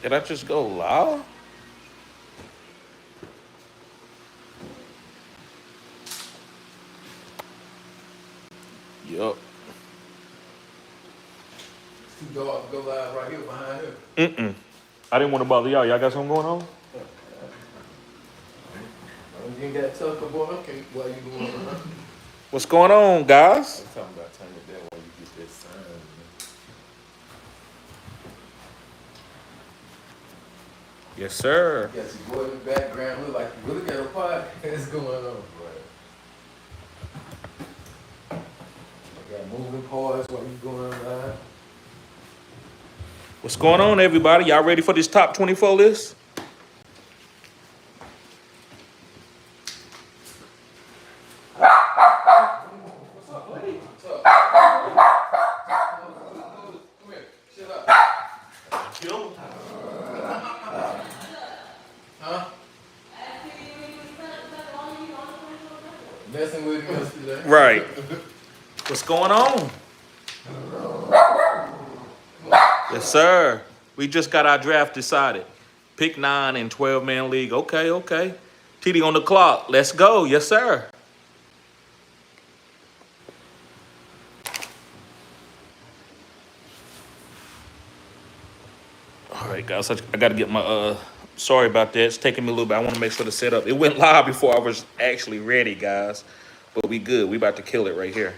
Did I just go live? Yup. Go live right here behind him. I didn't want to bother y'all. Y'all got something going on? You ain't got Tucker, boy. Okay, why you going on? What's going on, guys? I'm talking about turning it down while you get that sign. Yes, sir. You got your boy in the background. Look like you really got a podcast going on, bro. I got moving parts while you going live. What's going on, everybody? Y'all ready for this top 24 list? What's up, buddy? What's up? Come here. Shut up. Huh? Messing with you yesterday. Right. What's going on? Yes, sir. We just got our draft decided. Pick 9 in 12-man league. Okay. TD on the clock. Let's go. Yes, sir. All right, guys. I got to get my sorry about that. It's taking me a little bit. I want to make sure the setup. It went live before I was actually ready, guys. But we good. We about to kill it right here.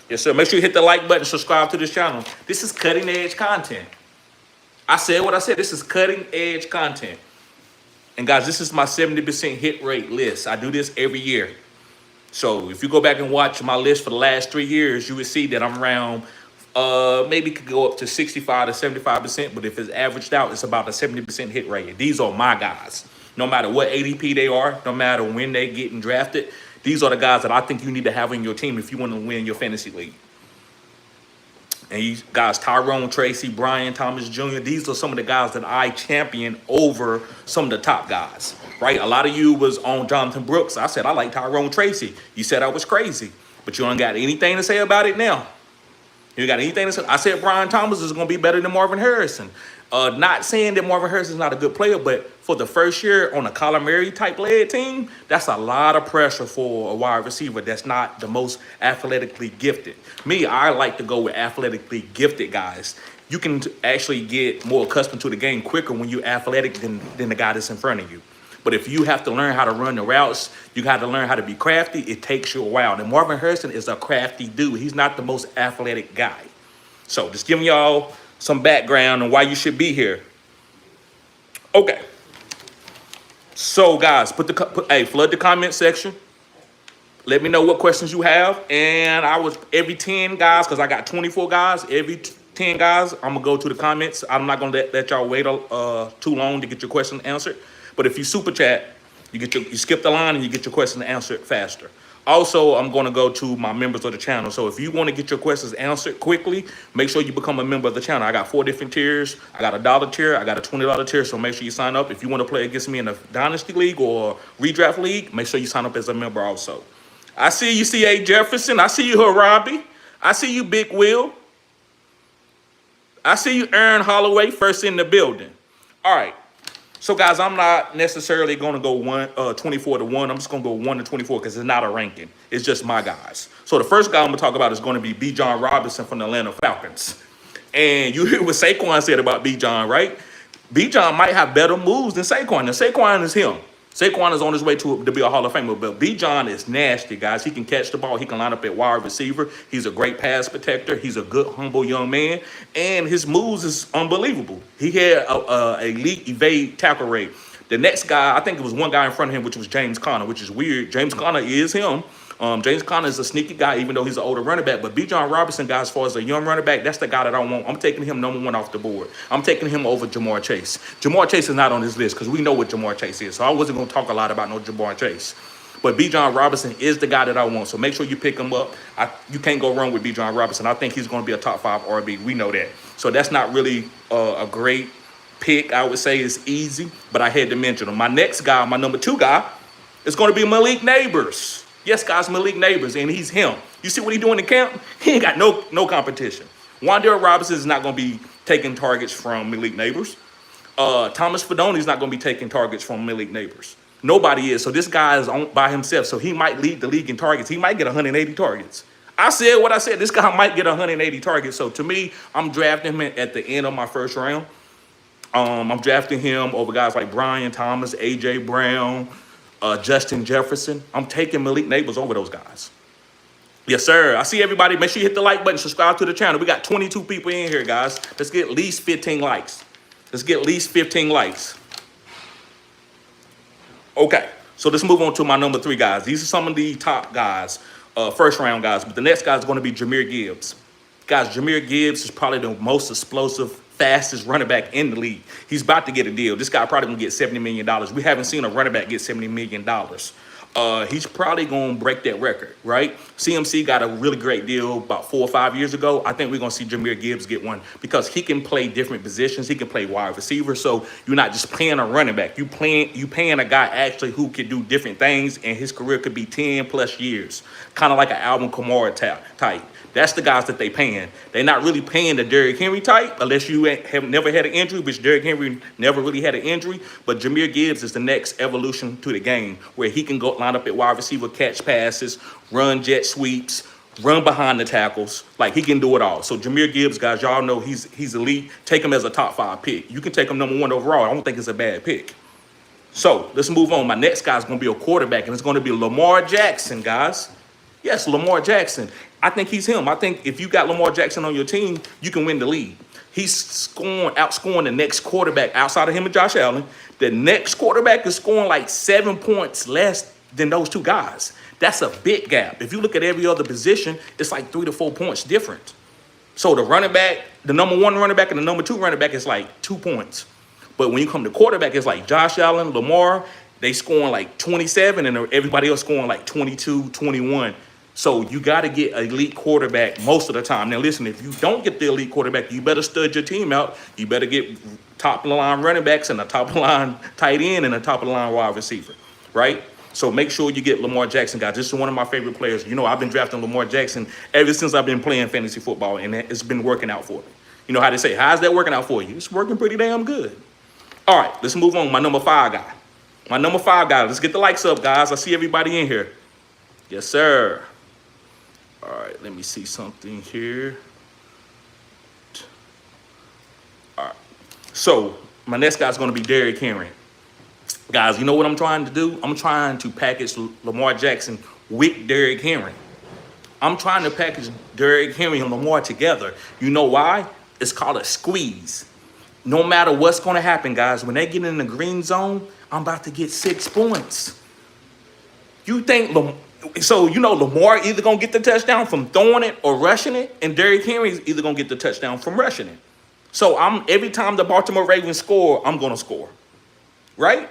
Yes, sir. Make sure you hit the like button, subscribe to this channel. This is cutting edge content. I said what I said. This is cutting edge content. And guys, this is my 70% hit rate list. I do this every year. So if you go back and watch my list for the last 3 years, you would see that I'm around, maybe could go up to 65 to 75%. But if it's averaged out, it's about a 70% hit rate. These are my guys. No matter what ADP they are, no matter when they getting drafted, these are the guys that I think you need to have in your team if you want to win your fantasy league. And these guys, Tyrone Tracy, Brian Thomas Jr., these are some of the guys that I champion over some of the top guys, right? A lot of you was on Jonathan Brooks. I said, I like Tyrone Tracy. You said I was crazy, but you don't got anything to say about it now. You got anything to say? I said Brian Thomas is going to be better than Marvin Harrison. Not saying that Marvin Harrison is not a good player, but for the first year on a Kyler Murray type led team, that's a lot of pressure for a wide receiver that's not the most athletically gifted. Me, I like to go with athletically gifted guys. You can actually get more accustomed to the game quicker when you're athletic than the guy that's in front of you. But if you have to learn how to run the routes, you got to learn how to be crafty. It takes you a while. And Marvin Harrison is a crafty dude. He's not the most athletic guy. So just giving y'all some background on why you should be here. Okay. So guys, flood the comment section. Let me know what questions you have. And every 10 guys, because I got 24 guys, every 10 guys, I'm going to go to the comments. I'm not going to let y'all wait too long to get your question answered. But if you super chat, you skip the line and you get your question answered faster. Also, I'm going to go to my members of the channel. So if you want to get your questions answered quickly, make sure you become a member of the channel. I got 4 different tiers. I got a $1 tier. I got a $20 tier. So make sure you sign up. If you want to play against me in a Dynasty League or Redraft League, make sure you sign up as a member also. I see you, C.A. Jefferson. I see you, Harabi. I see you, Big Will. I see you, Aaron Holloway, first in the building. All right. So, guys, I'm not necessarily going to go 24 to 1. I'm just going to go 1 to 24 because it's not a ranking. It's just my guys. So, the first guy I'm going to talk about is going to be Bijan Robinson from the Atlanta Falcons. And you hear what Saquon said about Bijan, right? Bijan might have better moves than Saquon. Now, Saquon is him. Saquon is on his way to be a Hall of Famer, but Bijan is nasty, guys. He can catch the ball. He can line up at wide receiver. He's a great pass protector. He's a good, humble young man, and his moves is unbelievable. He had a elite evade tackle rate. The next guy, I think it was one guy in front of him, which was James Conner, which is weird. James Conner is him. James Conner is a sneaky guy, even though he's an older running back. But Bijan Robinson, guys, as far as a young running back, that's the guy that I want. I'm taking him number 1 off the board. I'm taking him over Jamar Chase. Jamar Chase is not on this list because we know what Jamar Chase is. So I wasn't going to talk a lot about no Jamar Chase. But Bijan Robinson is the guy that I want. So make sure you pick him up. You can't go wrong with Bijan Robinson. I think he's going to be a top 5 RB. We know that. So that's not really a great pick. I would say it's easy, but I had to mention him. My next guy, my number 2 guy, is going to be Malik Neighbors. Yes, guys, Malik Neighbors, and he's him. You see what he's doing in camp? He ain't got no competition. Wan'Dale Robinson is not going to be taking targets from Malik Neighbors. Thomas Fidoni's not going to be taking targets from Malik Neighbors. Nobody is. So this guy is on by himself. So he might lead the league in targets. He might get 180 targets. I said what I said. This guy might get 180 targets. So to me, I'm drafting him at the end of my first round. I'm drafting him over guys like Brian Thomas, A.J. Brown, Justin Jefferson. I'm taking Malik Neighbors over those guys. Yes, sir. I see everybody. Make sure you hit the like button. Subscribe to the channel. We got 22 people in here, guys. Let's get at least 15 likes. Let's get at least 15 likes. Okay. So let's move on to my number 3 guys. These are some of the top guys, first round guys. But the next guy is going to be Jahmyr Gibbs. Guys, Jahmyr Gibbs is probably the most explosive, fastest running back in the league. He's about to get a deal. This guy probably going to get $70 million. We haven't seen a running back get $70 million. He's probably going to break that record, right? CMC got a really great deal about 4 or 5 years ago. I think we're going to see Jahmyr Gibbs get one because he can play different positions. He can play wide receiver. So you're not just paying a running back. You paying a guy actually who can do different things, and his career could be 10 plus years, kind of like an Alvin Kamara type. That's the guys that they paying. They're not really paying the Derrick Henry type unless you have never had an injury, which Derrick Henry never really had an injury. But Jahmyr Gibbs is the next evolution to the game where he can go line up at wide receiver, catch passes, run jet sweeps, run behind the tackles. Like, he can do it all. So Jahmyr Gibbs, guys, y'all know he's elite. Take him as a top 5 pick. You can take him number 1 overall. I don't think it's a bad pick. So let's move on. My next guy is going to be a quarterback, and it's going to be Lamar Jackson, guys. Yes, Lamar Jackson. I think he's him. I think if you got Lamar Jackson on your team, you can win the league. He's outscoring the next quarterback outside of him and Josh Allen. The next quarterback is scoring like 7 points less than those 2 guys. That's a big gap. If you look at every other position, it's like 3 to 4 points different. So the running back, the number 1 running back and the number 2 running back is like 2 points. But when you come to quarterback, it's like Josh Allen, Lamar, they scoring like 27 and everybody else scoring like 22, 21. So you got to get an elite quarterback most of the time. Now, listen, if you don't get the elite quarterback, you better stud your team out. You better get top-of-the-line running backs and a top-of-the-line tight end and a top-of-the-line wide receiver, right? So make sure you get Lamar Jackson, guys. This is one of my favorite players. You know, I've been drafting Lamar Jackson ever since I've been playing fantasy football, and it's been working out for me. You know how they say, how's that working out for you? It's working pretty damn good. All right, let's move on. My number 5 guy. My number 5 guy. Let's get the likes up, guys. I see everybody in here. Yes, sir. All right, let me see something here. All right. So my next guy is going to be Derrick Henry. Guys, you know what I'm trying to do? I'm trying to package Lamar Jackson with Derrick Henry. I'm trying to package Derrick Henry and Lamar together. You know why? It's called a squeeze. No matter what's going to happen, guys, when they get in the green zone, I'm about to get 6 points. You think so you know Lamar either going to get the touchdown from throwing it or rushing it, and Derrick Henry is either going to get the touchdown from rushing it. So every time the Baltimore Ravens score, I'm going to score, right?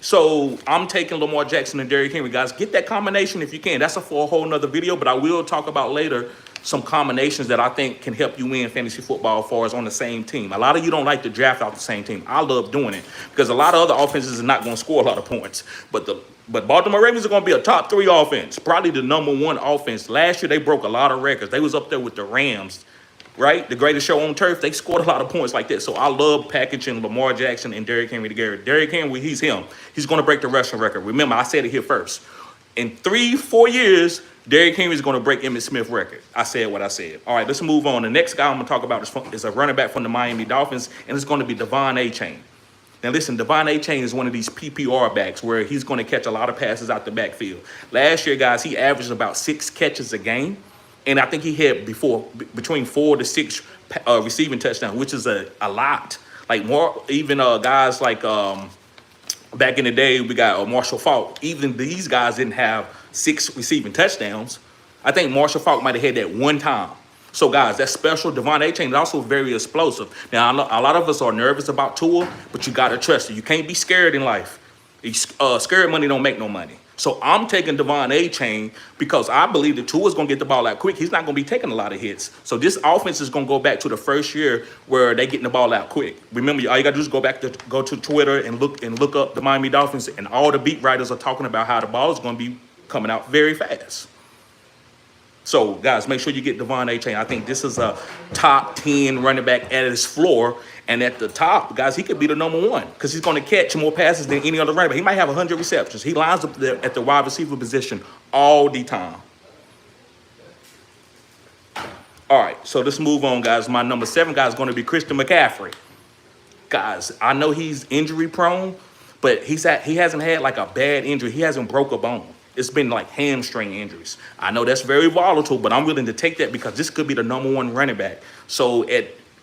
So I'm taking Lamar Jackson and Derrick Henry, guys. Get that combination if you can. That's for a whole nother video, but I will talk about later some combinations that I think can help you win fantasy football as far as on the same team. A lot of you don't like to draft off the same team. I love doing it because a lot of other offenses are not going to score a lot of points. But Baltimore Ravens are going to be a top 3 offense, probably the number 1 offense. Last year, they broke a lot of records. They was up there with the Rams, right? The greatest show on turf. They scored a lot of points like that. So I love packaging Lamar Jackson and Derrick Henry together. Derrick Henry, he's him. He's going to break the rushing record. Remember, I said it here first. In 3-4 years, Derrick Henry is going to break Emmitt Smith's record. I said what I said. All right, let's move on. The next guy I'm going to talk about is a running back from the Miami Dolphins, and it's going to be Devon Achane. Now, listen, Devon Achane is one of these PPR backs where he's going to catch a lot of passes out the backfield. Last year, guys, he averaged about 6 catches a game, and I think he had between 4 to 6 receiving touchdowns, which is a lot. Like more, even guys like back in the day, we got Marshall Faulk. Even these guys didn't have 6 receiving touchdowns. I think Marshall Faulk might have had that one time. So, guys, that's special. Devon Achane is also very explosive. Now, a lot of us are nervous about Tua, but you got to trust it. You can't be scared in life. Scared money don't make no money. So I'm taking Devon Achane because I believe that Tua's going to get the ball out quick. He's not going to be taking a lot of hits. So this offense is going to go back to the first year where they getting the ball out quick. Remember, all you got to do is go to Twitter and look up the Miami Dolphins, and all the beat writers are talking about how the ball is going to be coming out very fast. So, guys, make sure you get Devon A-Chain. I think this is a top 10 running back at his floor. And at the top, guys, he could be the #1 because he's going to catch more passes than any other running back. He might have 100 receptions. He lines up there at the wide receiver position all the time. All right, so let's move on, guys. My #7 guy is going to be Christian McCaffrey. Guys, I know he's injury prone, but he hasn't had like a bad injury. He hasn't broke a bone. It's been like hamstring injuries. I know that's very volatile, but I'm willing to take that because this could be the #1 running back. So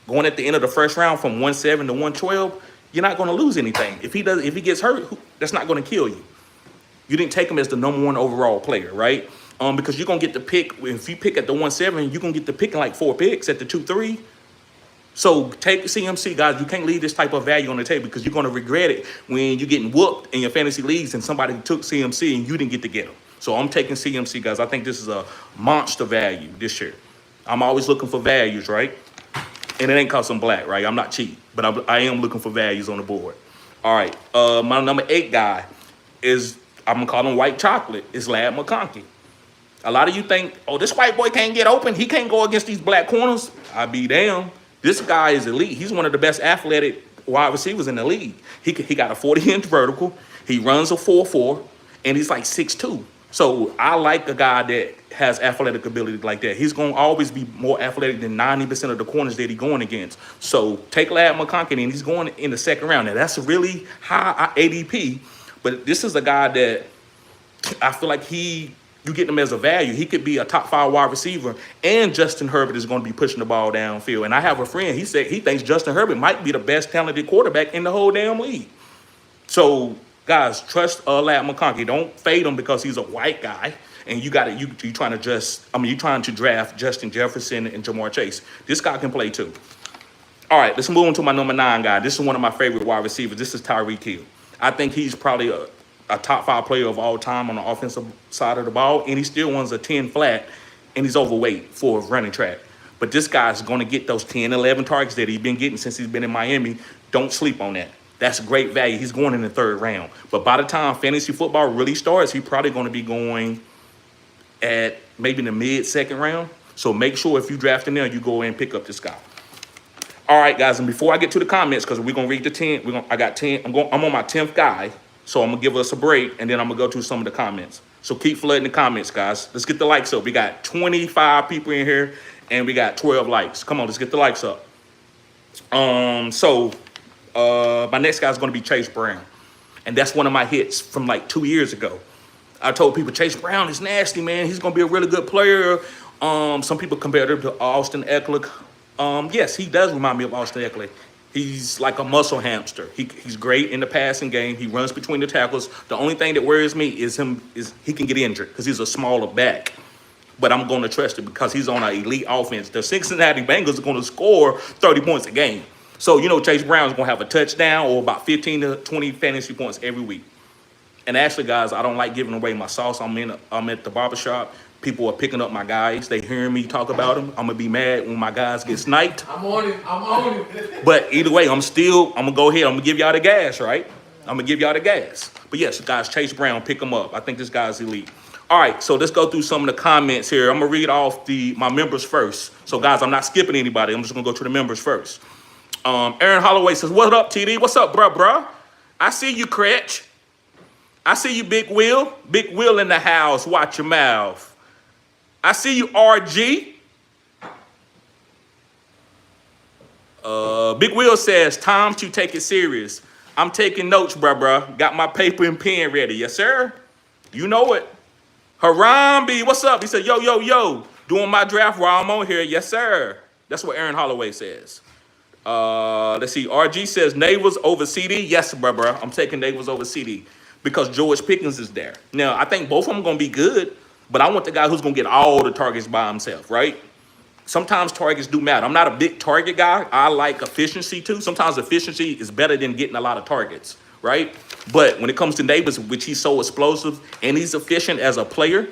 going at the end of the first round from 107 to 112, you're not going to lose anything. If he gets hurt, that's not going to kill you. You didn't take him as the #1 overall player, right? Because you're going to get the pick. If you pick at the 107, you're going to get the pick in like 4 picks at the 2-3. So take CMC, guys. You can't leave this type of value on the table because you're going to regret it when you're getting whooped in your fantasy leagues and somebody took CMC and you didn't get to get him. So I'm taking CMC, guys. I think this is a monster value this year. I'm always looking for values, right? And it ain't cause I'm black, right? I'm not cheap, but I am looking for values on the board. All right, my #8 guy is, I'm going to call him white chocolate, is Lad McConkey. A lot of you think, oh, this white boy can't get open. He can't go against these black corners. I be damned. This guy is elite. He's one of the best athletic wide receivers in the league. He got a 40-inch vertical. He runs a 4.4, and he's like 6'2". So I like a guy that has athletic ability like that. He's going to always be more athletic than 90% of the corners that he's going against. So take Lad McConkey, and he's going in the second round. Now, that's a really high ADP, but this is a guy that I feel like you get him as a value. He could be a top 5 wide receiver, and Justin Herbert is going to be pushing the ball downfield. And I have a friend, he said he thinks Justin Herbert might be the best talented quarterback in the whole damn league. So, guys, trust Lad McConkey. Don't fade him because he's a white guy, and you trying to draft Justin Jefferson and Jamar Chase. This guy can play too. All right, let's move on to my #9 guy. This is one of my favorite wide receivers. This is Tyreek Hill. I think he's probably a top 5 player of all time on the offensive side of the ball, and he still runs a 10 flat, and he's overweight for running track. But this guy's going to get those 10, 11 targets that he's been getting since he's been in Miami. Don't sleep on that. That's great value. He's going in the 3rd round. But by the time fantasy football really starts, he's probably going to be going at maybe in the mid-2nd round. So make sure if you draft him there, you go and pick up this guy. All right, guys, and before I get to the comments, because we're going to read the 10, I got 10. I'm on my 10th guy. So I'm going to give us a break, and then I'm going to go to some of the comments. So keep flooding the comments, guys. Let's get the likes up. We got 25 people in here, and we got 12 likes. Come on, let's get the likes up. My next guy is going to be Chase Brown. And that's one of my hits from like 2 years ago. I told people Chase Brown is nasty, man. He's going to be a really good player. Some people compared him to Austin Eckler. Yes, he does remind me of Austin Eckler. He's like a muscle hamster. He's great in the passing game. He runs between the tackles. The only thing that worries me is he can get injured because he's a smaller back. But I'm going to trust him because he's on an elite offense. The Cincinnati Bengals are going to score 30 points a game. So, Chase Brown is going to have a touchdown or about 15 to 20 fantasy points every week. And actually, guys, I don't like giving away my sauce. I'm at the barbershop. People are picking up my guys. They hearing me talk about them. I'm going to be mad when my guys get sniped. I'm on it. But either way, I'm going to go ahead. I'm going to give y'all the gas, right? I'm going to give y'all the gas. But yes, guys, Chase Brown, pick him up. I think this guy's elite. All right, so let's go through some of the comments here. I'm going to read off my members first. So, guys, I'm not skipping anybody. I'm just going to go to the members first. Aaron Holloway says, what up, TD? What's up, bruh? I see you, Cretch. I see you, Big Will. Big Will in the house. Watch your mouth. I see you, RG. Big Will says, time to take it serious. I'm taking notes, bruh. Got my paper and pen ready. Yes, sir. You know it. Harambe, what's up? He said, yo. Doing my draft while I'm on here. Yes, sir. That's what Aaron Holloway says. Let's see. RG says Neighbors over CD. Yes, bruh. I'm taking Neighbors over CD because George Pickens is there. Now, I think both of them going to be good, but I want the guy who's going to get all the targets by himself, right? Sometimes targets do matter. I'm not a big target guy. I like efficiency too. Sometimes efficiency is better than getting a lot of targets, right? But when it comes to Neighbors, which he's so explosive and he's efficient as a player,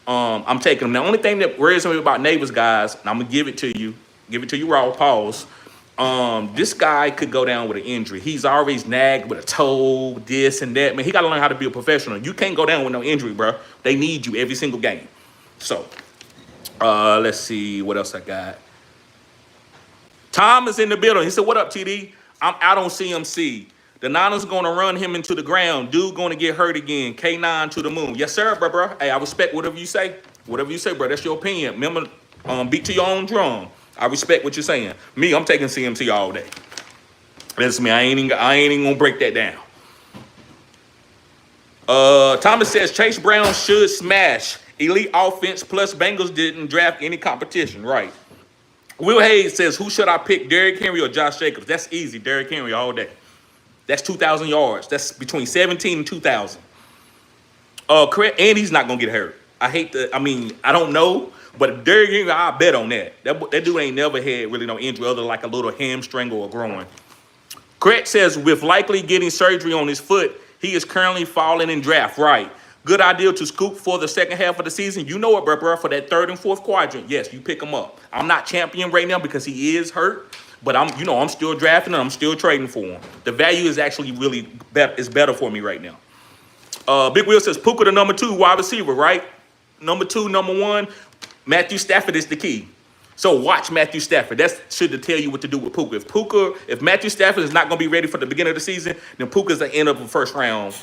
I'm taking him. The only thing that worries me about Neighbors, guys, and I'm going to give it to you raw, pause. This guy could go down with an injury. He's always nagged with a toe, this and that. Man, he got to learn how to be a professional. You can't go down with no injury, bro. They need you every single game. So, Let's see what else I got. Tom is in the building. He said, "What up, TD? I'm out on CMC. The Niners going to run him into the ground. Dude going to get hurt again. K9 to the moon." Yes, sir, bro. Hey, I respect whatever you say. Whatever you say, bro. That's your opinion. Remember, beat to your own drum. I respect what you're saying. Me, I'm taking CMC all day. That's me. I ain't even gonna break that down. Thomas says Chase Brown should smash. Elite offense plus Bengals didn't draft any competition. Right. Will Hayes says, who should I pick, Derrick Henry or Josh Jacobs? That's easy, Derrick Henry all day. That's 2,000 yards. That's between 17 and 2,000. Correct, and he's not going to get hurt. I don't know, but Derrick Henry, I bet on that. That dude ain't never had really no injury other than like a little hamstring or a groin. Correct says, with likely getting surgery on his foot, he is currently falling in draft. Right. Good idea to scoop for the second half of the season. You know it, bro, for that third and fourth quadrant. Yes, you pick him up. I'm not champion right now because he is hurt, but I'm still drafting and I'm still trading for him. The value is actually really better for me right now. Big Will says Puka the number 2 wide receiver, right? Number 2, number 1. Matthew Stafford is the key. So watch Matthew Stafford. That should tell you what to do with Puka. If Matthew Stafford is not going to be ready for the beginning of the season, then Puka's the end of the first round.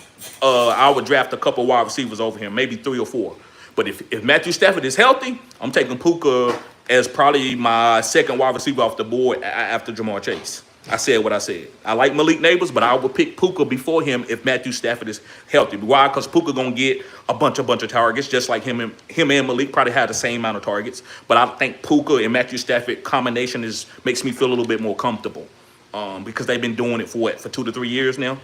I would draft a couple wide receivers over him, maybe 3 or 4. But if Matthew Stafford is healthy, I'm taking Puka as probably my second wide receiver off the board after Jamar Chase. I said what I said. I like Malik Neighbors, but I would pick Puka before him if Matthew Stafford is healthy. Why? Because Puka gonna get a bunch of targets, just like him and Malik probably have the same amount of targets. But I think Puka and Matthew Stafford combination makes me feel a little bit more comfortable because they've been doing it for 2 to 3 years now.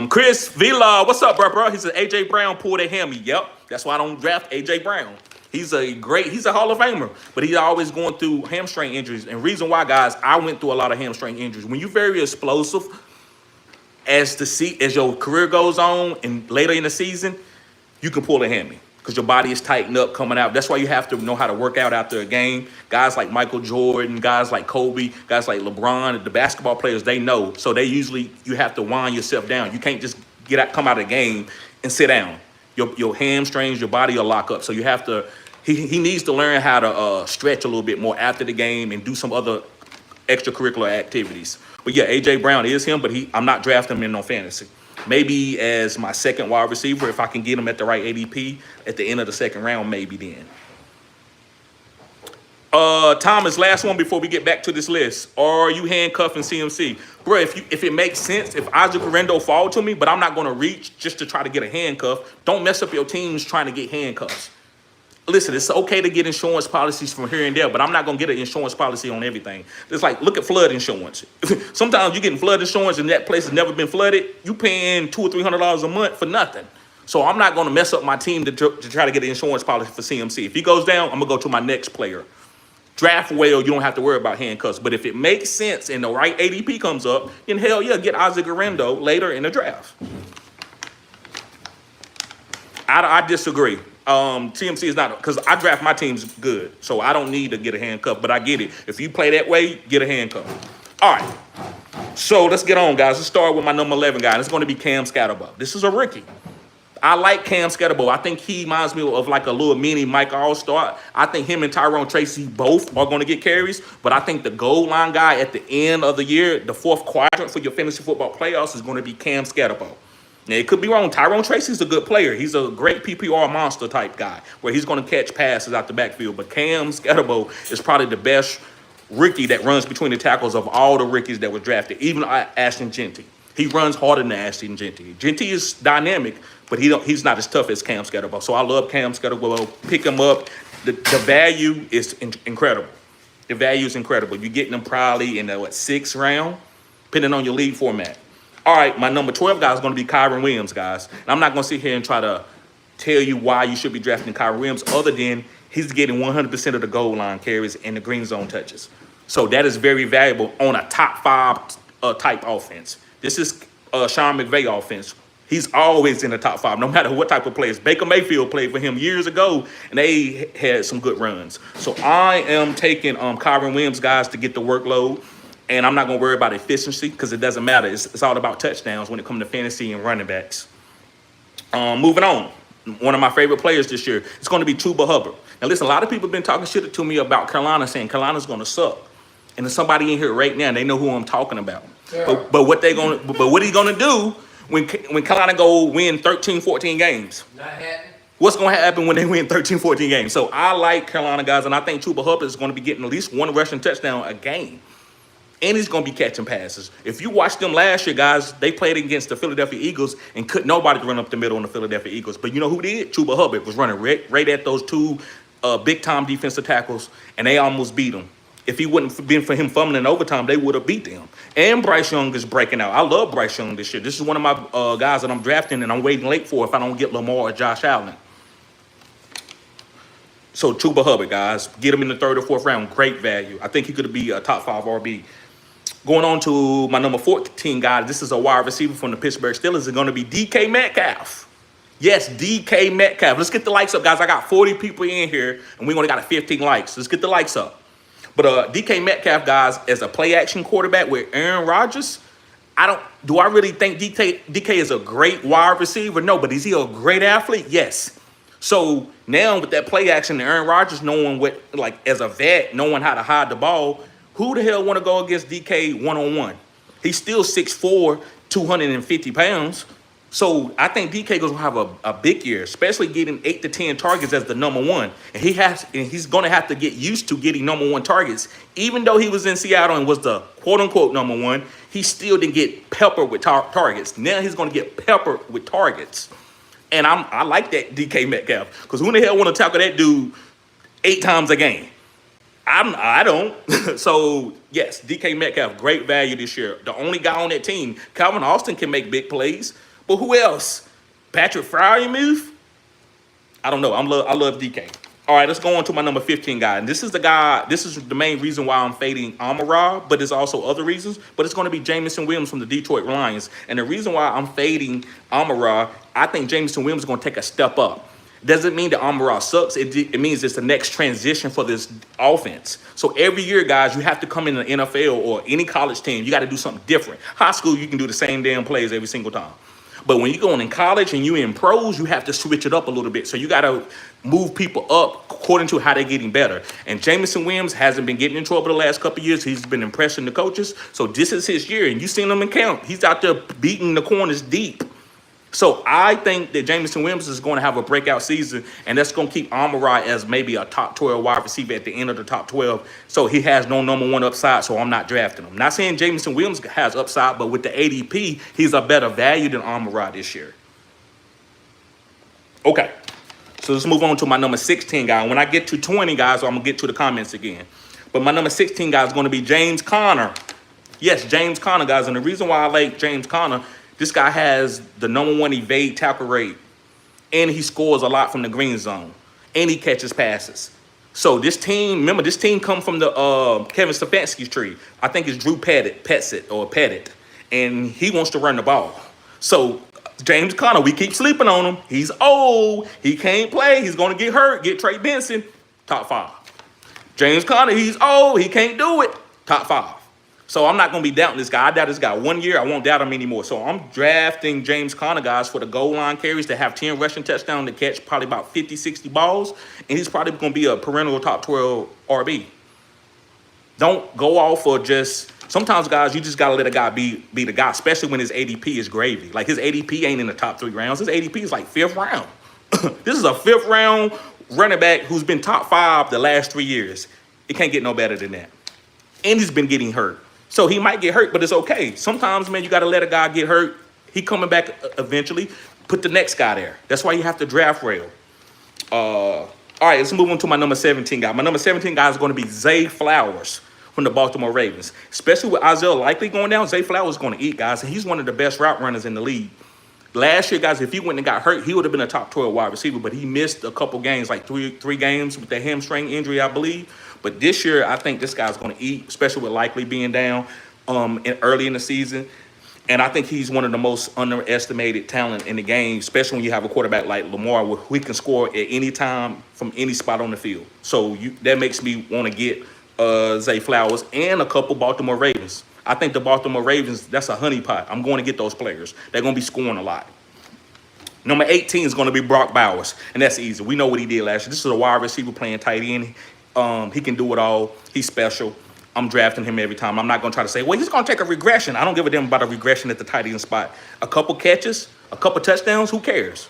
Chris Villa, what's up, bro? He said AJ Brown pulled a hammy. Yep, that's why I don't draft AJ Brown. He's a Hall of Famer, but he's always going through hamstring injuries. And reason why, guys, I went through a lot of hamstring injuries. When you're very explosive, as your career goes on and later in the season, you can pull a hammy because your body is tightened up coming out. That's why you have to know how to work out after a game. Guys like Michael Jordan, guys like Kobe, guys like LeBron, the basketball players, they know. So you have to wind yourself down. You can't just come out of the game and sit down. Your hamstrings, your body will lock up. So you have to. He needs to learn how to stretch a little bit more after the game and do some other extracurricular activities. But yeah, AJ Brown is him, but I'm not drafting him in no fantasy. Maybe as my second wide receiver, if I can get him at the right ADP at the end of the second round, maybe then. Thomas, last one before we get back to this list. Are you handcuffing CMC? Bro, if it makes sense, if Isaac Rendo fall to me, but I'm not going to reach just to try to get a handcuff, don't mess up your teams trying to get handcuffs. Listen, it's okay to get insurance policies from here and there, but I'm not going to get an insurance policy on everything. It's like, look at flood insurance. Sometimes you're getting flood insurance and that place has never been flooded. You paying $200 or $300 a month for nothing. So I'm not going to mess up my team to try to get an insurance policy for CMC. If he goes down, I'm going to go to my next player. Draft well, you don't have to worry about handcuffs. But if it makes sense and the right ADP comes up, then hell yeah, get Isaac Rendo later in the draft. I disagree. TMC is not, because I draft my teams good, so I don't need to get a handcuff, but I get it. If you play that way, get a handcuff. All right, so let's get on, guys. Let's start with my number 11 guy. It's going to be Cam Scatterbo. This is a rookie. I like Cam Scatterbo. I think he reminds me of like a little mini Mike All-Star. I think him and Tyrone Tracy both are going to get carries, but I think the goal line guy at the end of the year, the fourth quadrant for your fantasy football playoffs, is going to be Cam Scatterbo. Now, it could be wrong. Tyrone Tracy's a good player. He's a great PPR monster type guy where he's going to catch passes out the backfield. But Cam Scatterbo is probably the best rookie that runs between the tackles of all the rookies that were drafted, even Ashton Genty. He runs harder than Ashton Genty. Genty is dynamic, but he's not as tough as Cam Scatterbo. So I love Cam Scatterbo. Pick him up. The value is incredible. The value is incredible. You're getting them probably in the 6th round, depending on your league format. All right, my number 12 guy is going to be Kyren Williams, guys. And I'm not going to sit here and try to tell you why you should be drafting Kyren Williams other than he's getting 100% of the goal line carries and the green zone touches. So that is very valuable on a top 5 type offense. This is Sean McVay offense. He's always in the top 5, no matter what type of players. Baker Mayfield played for him years ago, and they had some good runs. So I am taking Kyren Williams, guys, to get the workload. And I'm not going to worry about efficiency because it doesn't matter. It's all about touchdowns when it comes to fantasy and running backs. Moving on. one of my favorite players this year. It's going to be Chuba Hubbard. Now, listen, a lot of people have been talking shit to me about Carolina, saying Carolina's going to suck. And there's somebody in here right now, and they know who I'm talking about. Yeah. But what are you going to do when Carolina go win 13, 14 games? Not happening. What's going to happen when they win 13, 14 games? So I like Carolina, guys, and I think Chuba Hubbard is going to be getting at least one rushing touchdown a game. And he's going to be catching passes. If you watched them last year, guys, they played against the Philadelphia Eagles and couldn't nobody run up the middle on the Philadelphia Eagles. But you know who did? Chuba Hubbard was running right at those two big-time defensive tackles, and they almost beat him. If he wouldn't have been for him fumbling in overtime, they would have beat them. And Bryce Young is breaking out. I love Bryce Young this year. This is one of my guys that I'm drafting, and I'm waiting late for if I don't get Lamar or Josh Allen. So Chuba Hubbard, guys, get him in the 3rd or 4th round. Great value. I think he could be a top 5 RB. Going on to my number 14 guy, this is a wide receiver from the Pittsburgh Steelers. It's going to be DK Metcalf. Yes, DK Metcalf. Let's get the likes up, guys. I got 40 people in here, and we only got 15 likes. Let's get the likes up. But DK Metcalf, guys, as a play-action quarterback with Aaron Rodgers, do I really think DK is a great wide receiver? No, but is he a great athlete? Yes. So now with that play action, Aaron Rodgers knowing what, like as a vet, knowing how to hide the ball, who the hell want to go against DK one-on-one? He's still 6'4", 250 pounds. So I think DK goes to have a big year, especially getting 8 to 10 targets as the number 1. And he's going to have to get used to getting number 1 targets. Even though he was in Seattle and was the quote-unquote number 1, he still didn't get peppered with targets. Now he's going to get peppered with targets. And I like that DK Metcalf, because who the hell want to tackle that dude 8 times a game? I don't. So, yes, DK Metcalf, great value this year. The only guy on that team, Calvin Austin, can make big plays. But who else? Patrick Freiermuth? I don't know. I love DK. All right, let's go on to my number 15 guy. And this is the main reason why I'm fading Amon-Ra, but there's also other reasons. But it's going to be Jameson Williams from the Detroit Lions. And the reason why I'm fading Amon-Ra, I think Jameson Williams is going to take a step up. Doesn't mean that Amon-Ra sucks. It means it's the next transition for this offense. So every year, guys, you have to come in the NFL or any college team. You got to do something different. High school, you can do the same damn plays every single time. But when you're going in college and you're in pros, you have to switch it up a little bit. So you got to move people up according to how they're getting better. And Jameson Williams hasn't been getting in trouble the last couple of years. He's been impressing the coaches. So this is his year. And you've seen him in camp. He's out there beating the corners deep. So I think that Jameson Williams is going to have a breakout season, and that's going to keep Amon-Ra as maybe a top 12 wide receiver at the end of the top 12. So he has no number 1 upside, so I'm not drafting him. Not saying Jameson Williams has upside, but with the ADP, he's a better value than Amon-Ra this year. Okay, so let's move on to my number 16 guy. When I get to 20, guys, I'm going to get to the comments again. But my number 16 guy is going to be James Conner. Yes, James Conner, guys, and the reason why I like James Conner, this guy has the number 1 evade tackle rate, and he scores a lot from the green zone, and he catches passes. So this team, remember, this team come from the Kevin Stefanski's tree. I think it's Drew Pettit, and he wants to run the ball. So James Conner, we keep sleeping on him. He's old. He can't play. He's going to get hurt. Get Trey Benson, top 5. James Conner, he's old. He can't do it, top 5. So I'm not going to be doubting this guy. I doubt this guy 1 year. I won't doubt him anymore. So I'm drafting James Conner, guys, for the goal line carries to have 10 rushing touchdowns to catch probably about 50, 60 balls. And he's probably going to be a perennial top 12 RB. Don't go off for just – sometimes, guys, you just got to let a guy be the guy, especially when his ADP is gravy. Like his ADP ain't in the top 3 rounds. His ADP is like 5th round. This is a 5th round running back who's been top 5 the last 3 years. It can't get no better than that. And he's been getting hurt. So he might get hurt, but it's okay. Sometimes, man, you got to let a guy get hurt. He coming back eventually. Put the next guy there. That's why you have to draft rail. All right, let's move on to my number 17 guy. My number 17 guy is going to be Zay Flowers from the Baltimore Ravens. Especially with Isaiah Likely going down, Zay Flowers is going to eat, guys. And he's one of the best route runners in the league. Last year, guys, if he went and got hurt, he would have been a top 12 wide receiver, but he missed a couple games, like three games with the hamstring injury, I believe. But this year, I think this guy's going to eat, especially with Likely being down early in the season. And I think he's one of the most underestimated talent in the game, especially when you have a quarterback like Lamar, where he can score at any time from any spot on the field. So that makes me want to get Zay Flowers and a couple Baltimore Ravens. I think the Baltimore Ravens, that's a honeypot. I'm going to get those players. They're going to be scoring a lot. Number 18 is going to be Brock Bowers, and that's easy. We know what he did last year. This is a wide receiver playing tight end. He can do it all. He's special. I'm drafting him every time. I'm not going to try to say, well, he's going to take a regression. I don't give a damn about a regression at the tight end spot. A couple catches, a couple touchdowns, who cares?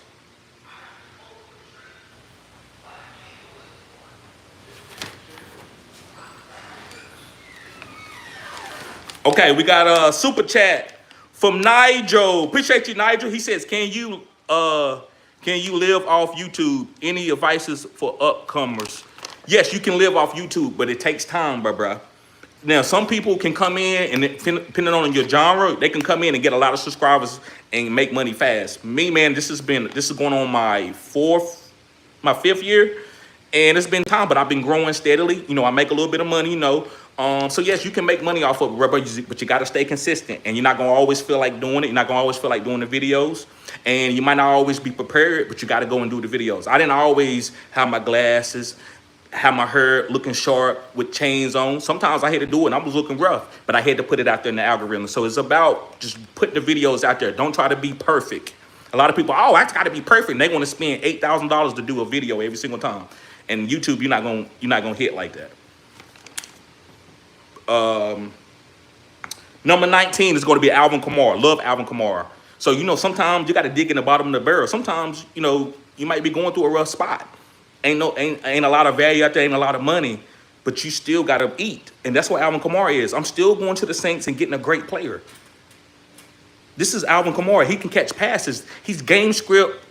Okay, we got a super chat from Nigel. Appreciate you, Nigel. He says, can you live off YouTube? Any advices for upcomers? Yes, you can live off YouTube, but it takes time, bruh. Now, some people can come in, and depending on your genre, they can come in and get a lot of subscribers and make money fast. Me, man, this is going on my fifth year, and it's been time, but I've been growing steadily. I make a little bit of money, So yes, you can make money off of it, but you got to stay consistent, and you're not going to always feel like doing it. You're not going to always feel like doing the videos, and you might not always be prepared, but you got to go and do the videos. I didn't always have my glasses, have my hair looking sharp with chains on. Sometimes I had to do it and I was looking rough, but I had to put it out there in the algorithm. So it's about just putting the videos out there. Don't try to be perfect. A lot of people, I got to be perfect. And they want to spend $8,000 to do a video every single time. And YouTube, you're not gonna hit like that. Number 19 is going to be Alvin Kamara. Love Alvin Kamara. So sometimes you got to dig in the bottom of the barrel. Sometimes you might be going through a rough spot. Ain't a lot of value out there, ain't a lot of money, but you still got to eat. And that's what Alvin Kamara is. I'm still going to the Saints and getting a great player. This is Alvin Kamara. He can catch passes. He's game script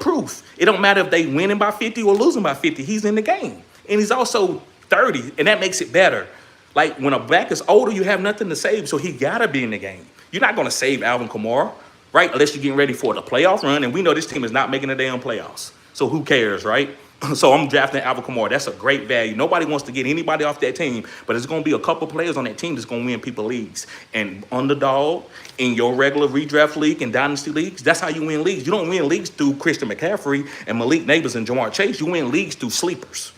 proof. It don't matter if they winning by 50 or losing by 50. He's in the game. And he's also 30, and that makes it better. Like, when a back is older, you have nothing to save, so he got to be in the game. You're not going to save Alvin Kamara, right, unless you're getting ready for the playoff run, and we know this team is not making the damn playoffs. So who cares, right? So I'm drafting Alvin Kamara. That's a great value. Nobody wants to get anybody off that team, but there's going to be a couple players on that team that's going to win people leagues. And underdog, in your regular redraft league and dynasty leagues, that's how you win leagues. You don't win leagues through Christian McCaffrey and Malik Neighbors and Jamar Chase. You win leagues through sleepers.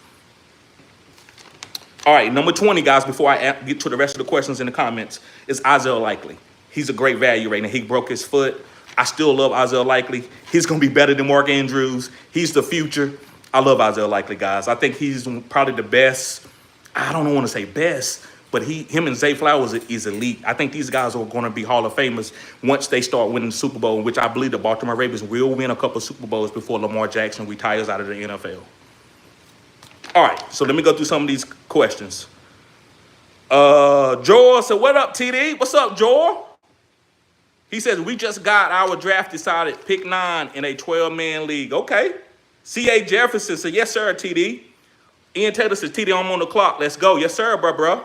All right, number 20, guys, before I get to the rest of the questions in the comments, is Isaiah Likely. He's a great value right now. He broke his foot. I still love Isaiah Likely. He's going to be better than Mark Andrews. He's the future. I love Isaiah Likely, guys. I think he's probably the best. I don't want to say best, but him and Zay Flowers is elite. I think these guys are going to be Hall of Famers once they start winning the Super Bowl, which I believe the Baltimore Ravens will win a couple of Super Bowls before Lamar Jackson retires out of the NFL. All right, so let me go through some of these questions. Joel said, what up, TD? What's up, Joel? He says, we just got our draft decided, pick 9 in a 12-man league. Okay. C.A. Jefferson said, yes, sir, TD. Ian Taylor says, TD, I'm on the clock. Let's go. Yes, sir, bro.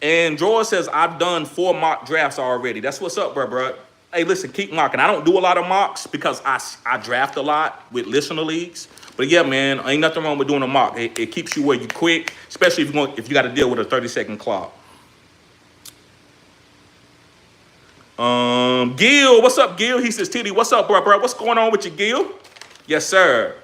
And Joel says, I've done 4 mock drafts already. That's what's up, bro. Hey, listen, keep mocking. I don't do a lot of mocks because I draft a lot with listener leagues. But yeah, man, ain't nothing wrong with doing a mock. It keeps you where you quick, especially if you got to deal with a 30-second clock. Gil, what's up, Gil? He says, TD, what's up, bro? What's going on with you, Gil? Yes, sir.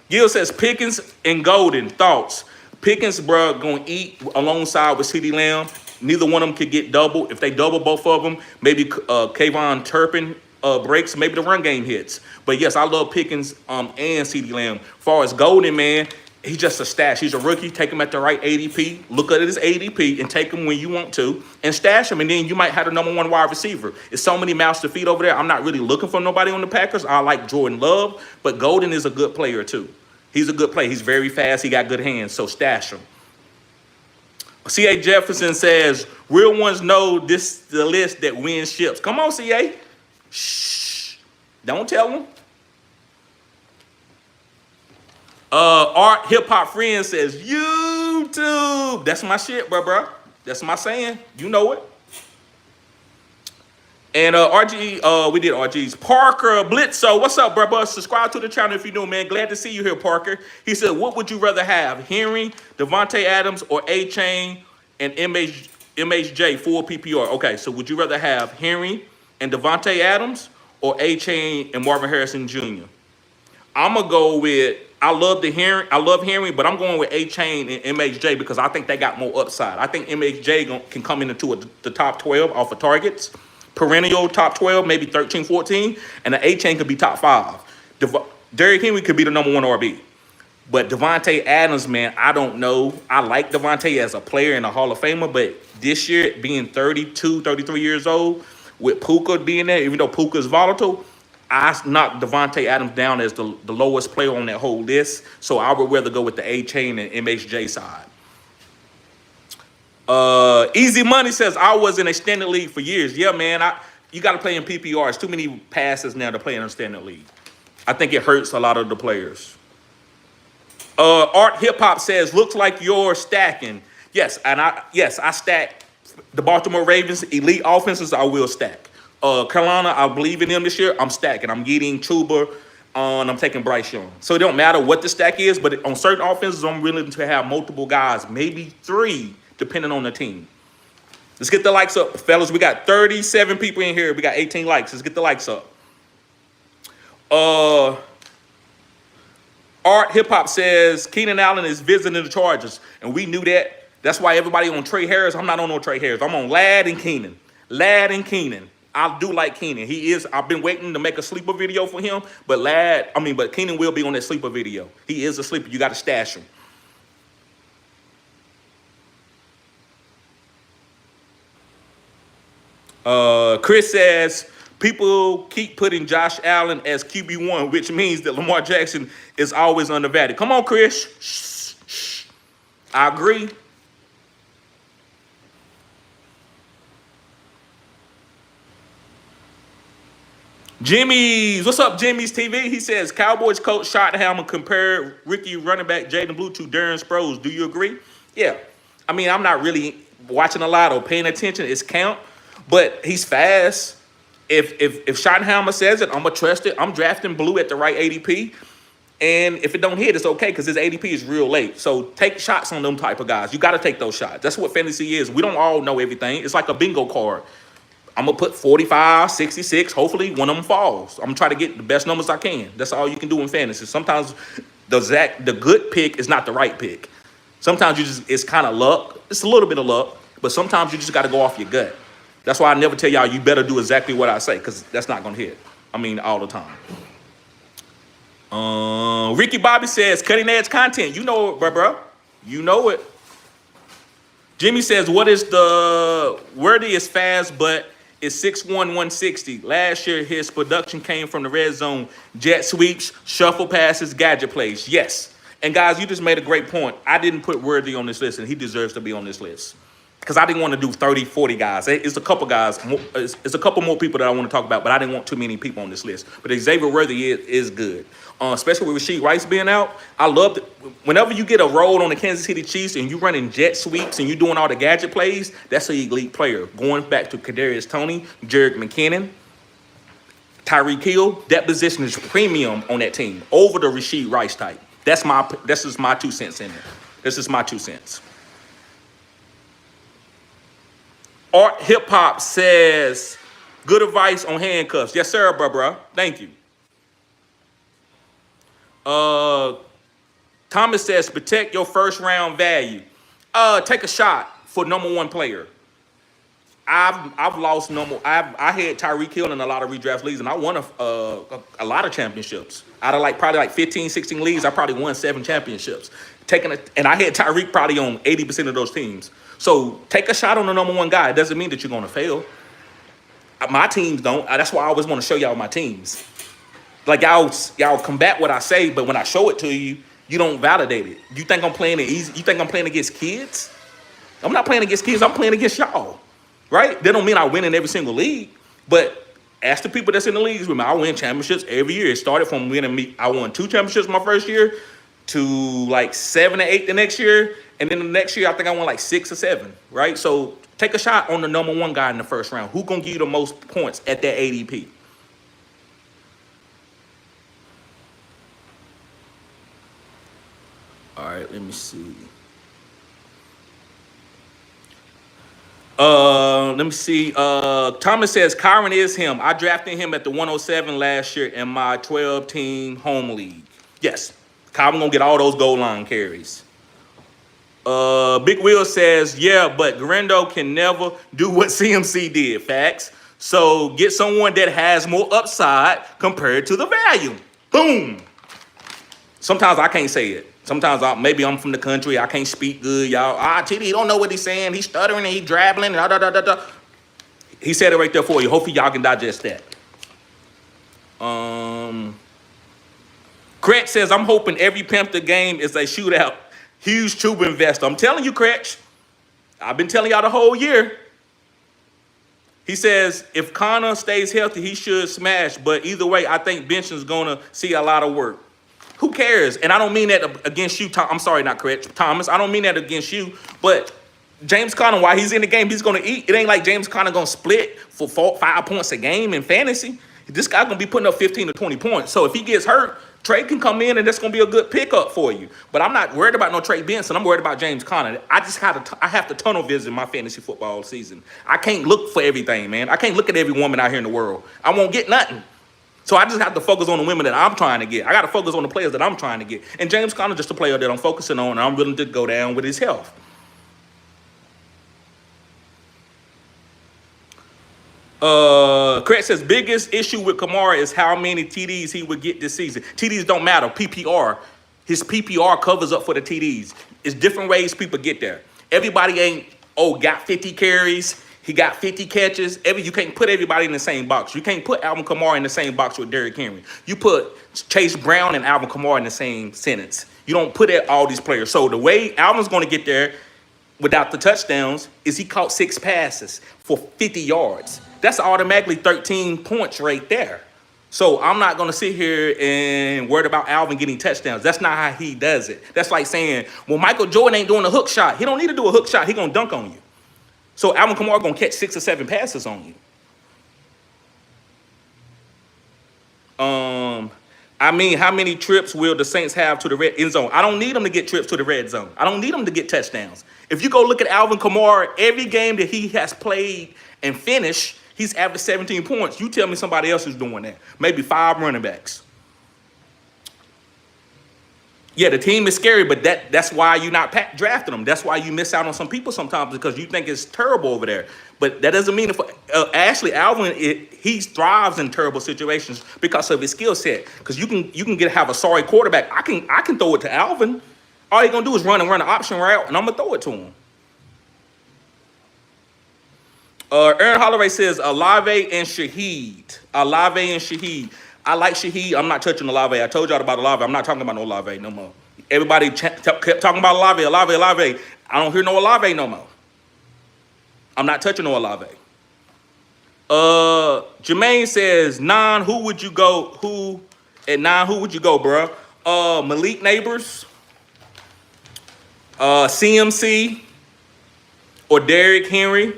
Gil says, Pickens and Golden, thoughts. Pickens, bro, going to eat alongside with CeeDee Lamb. Neither one of them could get double. If they double both of them, maybe Kayvon Turpin breaks, maybe the run game hits. But yes, I love Pickens and CeeDee Lamb. As far as Golden, man, he's just a stash. He's a rookie. Take him at the right ADP. Look at his ADP and take him when you want to and stash him. And then you might have the number 1 wide receiver. It's so many mouths to feed over there. I'm not really looking for nobody on the Packers. I like Jordan Love, but Golden is a good player too. He's a good player. He's very fast. He got good hands, so stash him. C.A. Jefferson says, real ones know this the list that wins ships. Come on, C.A. Shh. Don't tell them. Art Hip Hop Friend says, YouTube. That's my shit, bro. That's my saying. You know it. And RG, we did RG's. Parker Blitzo, what's up, bro? Subscribe to the channel if you're new, man. Glad to see you here, Parker. He said, what would you rather have, Henry, Devontae Adams, or A-Chain and MHJ, full PPR? Okay, so would you rather have Henry and Devontae Adams or A-Chain and Marvin Harrison Jr.? I'm going to go with, I love Henry, but I'm going with A-Chain and MHJ because I think they got more upside. I think MHJ can come into the top 12 off of targets. perennial top 12, maybe 13, 14, and the A-Chain could be top 5. Derrick Henry could be the number 1 RB. But Devontae Adams, man, I don't know. I like Devontae as a player and a Hall of Famer, but this year, being 32, 33 years old, with Puka being there, even though Puka is volatile, I knocked Devontae Adams down as the lowest player on that whole list. So I would rather go with the A-Chain and MHJ side. Easy Money says, I was in a standard league for years. Yeah, man, you got to play in PPR. It's too many passes now to play in a standard league. I think it hurts a lot of the players. Art Hip Hop says, looks like you're stacking. Yes, and I stack the Baltimore Ravens elite offenses. I will stack. Carolina, I believe in them this year. I'm stacking. I'm getting Chuba, and I'm taking Bryce Young. So it don't matter what the stack is, but on certain offenses, I'm willing to have multiple guys, maybe 3, depending on the team. Let's get the likes up, fellas. We got 37 people in here. We got 18 likes. Let's get the likes up. Art Hip Hop says Keenan Allen is visiting the Chargers, and we knew that. That's why everybody on Trey Harris. I'm not on no Trey Harris. I'm on Ladd and Keenan. Ladd and Keenan. I do like Keenan. He is. I've been waiting to make a sleeper video for him, but Keenan will be on that sleeper video. He is a sleeper. You got to stash him. Chris says, people keep putting Josh Allen as QB1, which means that Lamar Jackson is always undervalued. Come on, Chris. Shh, shh. I agree. Jimmy's, what's up, Jimmy's TV? He says, Cowboys coach Schottenheimer compared Ricky running back Jaden Blue to Darren Sproles. Do you agree? Yeah. I mean, I'm not really watching a lot or paying attention. It's count, but he's fast. If Schottenheimer says it, I'm going to trust it. I'm drafting Blue at the right ADP. And if it don't hit, it's okay because his ADP is real late. So take shots on them type of guys. You got to take those shots. That's what fantasy is. We don't all know everything. It's like a bingo card. I'm going to put 45, 66. Hopefully, one of them falls. I'm going to try to get the best numbers I can. That's all you can do in fantasy. Sometimes the good pick is not the right pick. Sometimes it's kind of luck. It's a little bit of luck. But sometimes you just got to go off your gut. That's why I never tell y'all you better do exactly what I say because that's not going to hit. I mean, all the time. Ricky Bobby says, cutting edge content. You know it, bro. You know it. Jimmy says, where is fast, but it's 6'1", 160. Last year, his production came from the red zone, jet sweeps, shuffle passes, gadget plays. Yes. And guys, you just made a great point. I didn't put Worthy on this list, and he deserves to be on this list. Because I didn't want to do 30, 40 guys. It's a couple guys. It's a couple more people that I want to talk about, but I didn't want too many people on this list. But Xavier Worthy is good. Especially with Rashid Rice being out. I love it. Whenever you get a role on the Kansas City Chiefs and you running jet sweeps and you doing all the gadget plays, that's an elite player. Going back to Kadarius Toney, Jerick McKinnon, Tyreek Hill, that position is premium on that team over the Rashid Rice type. This is my 2 cents in it. This is my 2 cents. Art Hip Hop says, good advice on handcuffs. Yes, sir, bro. Thank you. Thomas says, protect your first round value. Take a shot for number 1 player. I've lost I had Tyreek Hill in a lot of redraft leagues, and I won a lot of championships. Out of probably 15, 16 leagues, I probably won 7 championships. And I had Tyreek probably on 80% of those teams. So take a shot on the number 1 guy. It doesn't mean that you're going to fail. My teams don't. That's why I always want to show y'all my teams. Like y'all combat what I say, but when I show it to you, you don't validate it. You think I'm playing it easy? You think I'm playing against kids? I'm not playing against kids. I'm playing against y'all. Right? That don't mean I win in every single league. But ask the people that's in the leagues with me. I win championships every year. It started from winning I won 2 championships my first year to 7 or 8 the next year. And then the next year, I think I won 6 or 7, right? So take a shot on the number 1 guy in the first round. Who gonna give you the most points at that ADP? All right, let me see. Thomas says, Kyron is him. I drafted him at the 107 last year in my 12-team home league. Yes, Kyron gonna get all those goal line carries. Big Will says, yeah, but Garendo can never do what CMC did. Facts. So get someone that has more upside compared to the value. Boom. Sometimes I can't say it. Sometimes maybe I'm from the country. I can't speak good, y'all. TD, he don't know what he's saying. He's stuttering and he's drabbling. He said it right there for you. Hopefully y'all can digest that. Cretch says, I'm hoping every Panther game is a shootout. Huge tube investor. I'm telling you, Cretch. I've been telling y'all the whole year. He says, if Connor stays healthy, he should smash. But either way, I think Benson's going to see a lot of work. Who cares? And I don't mean that against you, I'm sorry, not correct, Thomas. I don't mean that against you. But James Conner, while he's in the game, he's going to eat. It ain't like James Conner going to split for 5 points a game in fantasy. This guy's going to be putting up 15 to 20 points. So if he gets hurt, Trey can come in, and that's going to be a good pickup for you. But I'm not worried about no Trey Benson. I'm worried about James Conner. I have to tunnel visit my fantasy football season. I can't look for everything, man. I can't look at every woman out here in the world. I won't get nothing. So I just have to focus on the women that I'm trying to get. I got to focus on the players that I'm trying to get. And James Conner just a player that I'm focusing on, and I'm willing to go down with his health. Craig says, biggest issue with Kamara is how many TDs he would get this season. TDs don't matter. PPR. His PPR covers up for the TDs. It's different ways people get there. Everybody ain't, got 50 carries. He got 50 catches. You can't put everybody in the same box. You can't put Alvin Kamara in the same box with Derrick Henry. You put Chase Brown and Alvin Kamara in the same sentence. You don't put all these players. So the way Alvin's going to get there without the touchdowns is he caught 6 passes for 50 yards. That's automatically 13 points right there. So I'm not going to sit here and worry about Alvin getting touchdowns. That's not how he does it. That's like saying, well, Michael Jordan ain't doing a hook shot. He don't need to do a hook shot. He going to dunk on you. So Alvin Kamara going to catch 6 or 7 passes on you. I mean, how many trips will the Saints have to the red end zone? I don't need them to get trips to the red zone. I don't need them to get touchdowns. If you go look at Alvin Kamara, every game that he has played and finished, he's averaged 17 points. You tell me somebody else is doing that. Maybe 5 running backs. Yeah, the team is scary, but that's why you're not drafting them. That's why you miss out on some people sometimes, because you think it's terrible over there. But that doesn't mean Ashley Alvin, he thrives in terrible situations because of his skill set. Because you can have a sorry quarterback. I can throw it to Alvin. All he's gonna do is run an option route, and I'm gonna throw it to him. Aaron Holloway says Olave and Shaheed. I like Shaheed. I'm not touching Olave. I told y'all about Olave. I'm not talking about no Olave no more. Everybody kept talking about Olave. I don't hear no Olave no more. I'm not touching no Olave. Jermaine says, who would you go, bro? Malik Neighbors, CMC, or Derrick Henry.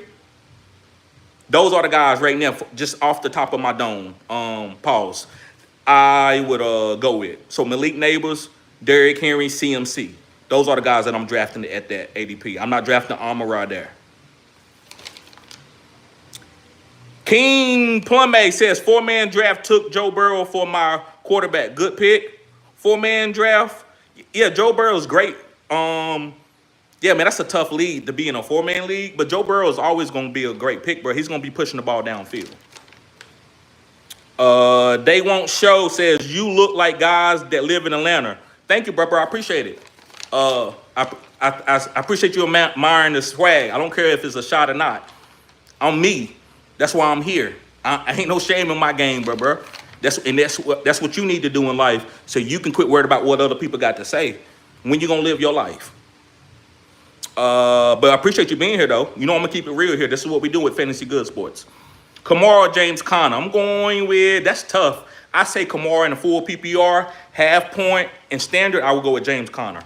Those are the guys right now, just off the top of my dome. Pause. I would go with. So Malik Neighbors, Derrick Henry, CMC. Those are the guys that I'm drafting at that ADP. I'm not drafting Amon-Ra there. King Plumbay says 4-man draft took Joe Burrow for my quarterback. Good pick. 4-man draft. Yeah, Joe Burrow's great. Yeah, man, that's a tough league to be in a 4-man league, but Joe Burrow is always going to be a great pick, bro. He's going to be pushing the ball downfield. They Won't Show says, you look like guys that live in Atlanta. Thank you, bro. I appreciate it. I appreciate you admiring the swag. I don't care if it's a shot or not. I'm me. That's why I'm here. I ain't no shame in my game, bro. That's what you need to do in life, so you can quit worried about what other people got to say when you're going to live your life. But I appreciate you being here, though. You know I'm going to keep it real here. This is what we do with Fantasy Good Sports. Kamara, James Conner. I'm going with, that's tough. I say Kamara in a full PPR, half point, and standard, I will go with James Conner.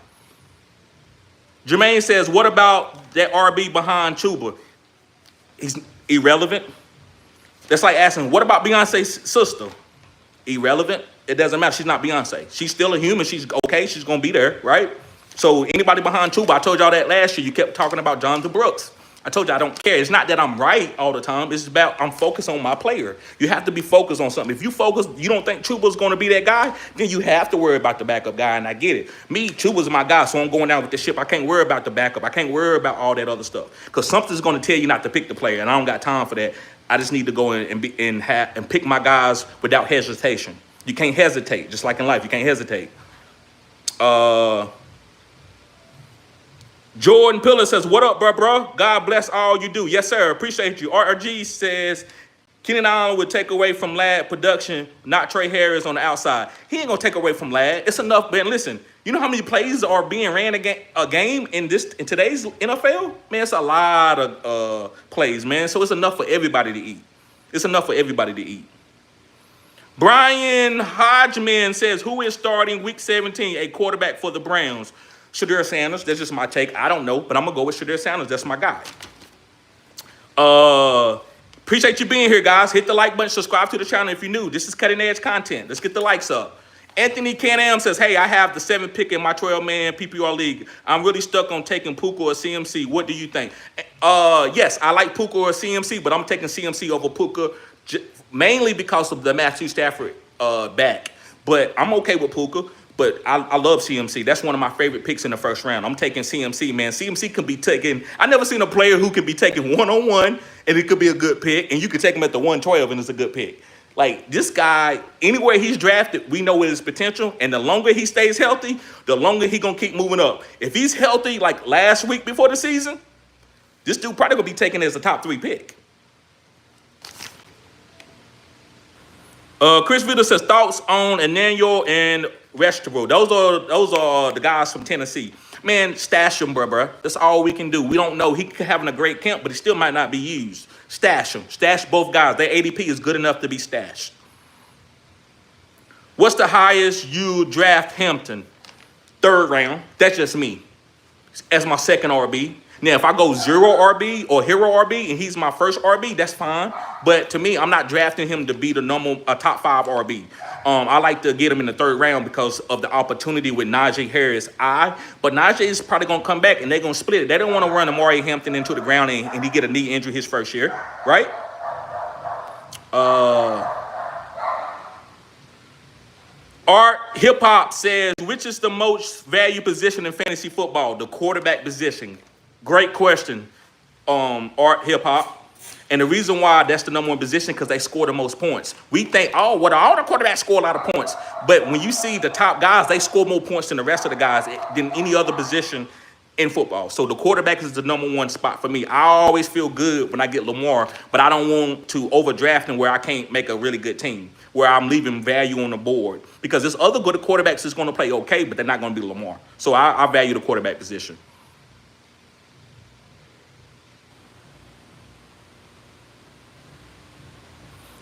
Jermaine says, what about that RB behind Chuba? He's irrelevant. That's like asking, what about Beyonce's sister? Irrelevant. It doesn't matter. She's not Beyonce. She's still a human. She's okay. She's going to be there, right? So anybody behind Chuba, I told y'all that last year. You kept talking about Jonathan Brooks. I told you I don't care. It's not that I'm right all the time. It's about I'm focused on my player. You have to be focused on something. If you don't think Chuba's going to be that guy, then you have to worry about the backup guy, and I get it. Me, Chuba's my guy, so I'm going down with the ship. I can't worry about the backup. I can't worry about all that other stuff because something's going to tell you not to pick the player, and I don't got time for that. I just need to go in and pick my guys without hesitation. You can't hesitate, just like in life. You can't hesitate. Jordan Pillar says, "What up, bro? God bless all you do." Yes, sir. Appreciate you. RRG says, "Keenan Allen would take away from Ladd production, not Trey Harris on the outside." He ain't gonna take away from Ladd. It's enough. Man, listen. You know how many plays are being ran a game in today's NFL? Man, it's a lot of plays, man. So it's enough for everybody to eat. It's enough for everybody to eat. Brian Hodgman says, "Who is starting Week 17 a quarterback for the Browns?" Shadur Sanders. That's just my take. I don't know, but I'm gonna go with Shadur Sanders. That's my guy. Appreciate you being here, guys. Hit the like button, subscribe to the channel if you're new. This is cutting edge content. Let's get the likes up. Anthony Can-Am says, "Hey, I have the 7th pick in my 12-man PPR league. I'm really stuck on taking Puka or CMC. What do you think?" Yes, I like Puka or CMC, but I'm taking CMC over Puka mainly because of the Matthew Stafford back. But I'm okay with Puka. But I love CMC. That's one of my favorite picks in the first round. I'm taking CMC, man. CMC can be taken. I never seen a player who could be taken one-on-one, and it could be a good pick, and you could take him at the 112, and it's a good pick. Like, this guy, anywhere he's drafted, we know his potential, and the longer he stays healthy, the longer he's going to keep moving up. If he's healthy like last week before the season, this dude probably going to be taken as a top 3 pick. Chris Vita says, "Thoughts on Emmanuel and Restrepo?" Those are the guys from Tennessee. Man, stash them, bro. That's all we can do. We don't know. He could having a great camp, but he still might not be used. Stash them. Stash both guys. Their ADP is good enough to be stashed. What's the highest you draft Hampton? 3rd round. That's just me. As my 2nd RB. Now, if I go 0 RB or hero RB and he's my 1st RB, that's fine. But to me, I'm not drafting him to be the top 5 RB. I like to get him in the 3rd round because of the opportunity with Najee Harris. But Najee is probably going to come back and they're going to split it. They don't want to run Amari Hampton into the ground and he get a knee injury his first year, right? Art Hip Hop says, "Which is the most valued position in fantasy football?" The quarterback position. Great question, Art Hip Hop. And the reason why that's the #1 position because they score the most points. We think, oh, well, all the quarterbacks score a lot of points. But when you see the top guys, they score more points than the rest of the guys than any other position in football. So the quarterback is the #1 spot for me. I always feel good when I get Lamar, but I don't want to overdraft him where I can't make a really good team, where I'm leaving value on the board. Because there's other good quarterbacks that's going to play okay, but they're not going to be Lamar. So I value the quarterback position.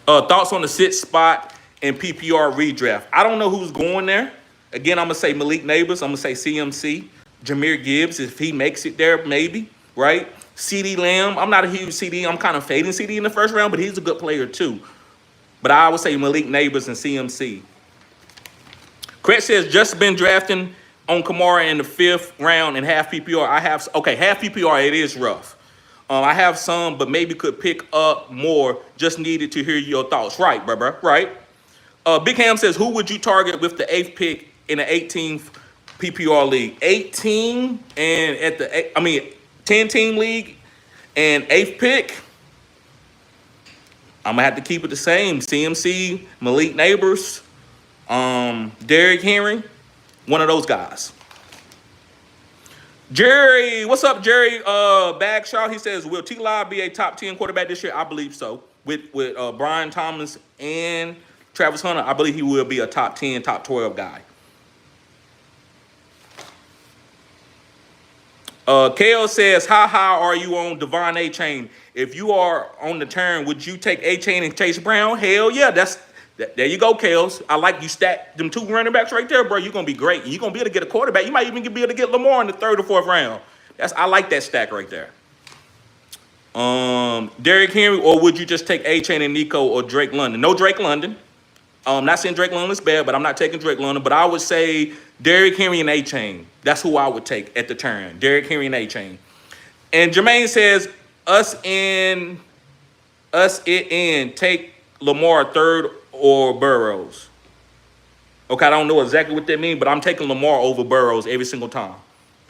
Thoughts on the 6th spot in PPR redraft? I don't know who's going there. Again, I'm going to say Malik Neighbors. I'm going to say CMC. Jahmyr Gibbs, if he makes it there, maybe, right? CeeDee Lamb. I'm not a huge CeeDee. I'm kind of fading CeeDee in the 1st round, but he's a good player too. But I would say Malik Neighbors and CMC. Craig says, "Just been drafting on Kamara in the 5th round in half PPR. Half PPR, it is rough. I have some, but maybe could pick up more. Just needed to hear your thoughts." Right, bro. Right. Big Ham says, "Who would you target with the 8th pick in the 18th PPR league?" 18 and 10-team league and 8th pick. I'm gonna have to keep it the same. CMC, Malik Neighbors, Derrick Henry, one of those guys. Jerry, what's up, Jerry Bagshaw? He says, "Will T-Law be a top 10 quarterback this year?" I believe so. With Brian Thomas and Travis Hunter, I believe he will be a top 10, top 12 guy. Kale says, "How high are you on Devon A-Chain? If you are on the turn, would you take A-Chain and Chase Brown?" Hell yeah, there you go, Kales. I like you stack them 2 running backs right there, bro. You're going to be great. You're going to be able to get a quarterback. You might even be able to get Lamar in the 3rd or 4th round. I like that stack right there. Derrick Henry, or would you just take A-Chain and Nico or Drake London? No Drake London. Not saying Drake London is bad, but I'm not taking Drake London. But I would say Derrick Henry and A-Chain. That's who I would take at the turn. Derrick Henry and A-Chain. And Jermaine says, take Lamar 3rd or Burrows. Okay, I don't know exactly what that means, but I'm taking Lamar over Burrows every single time.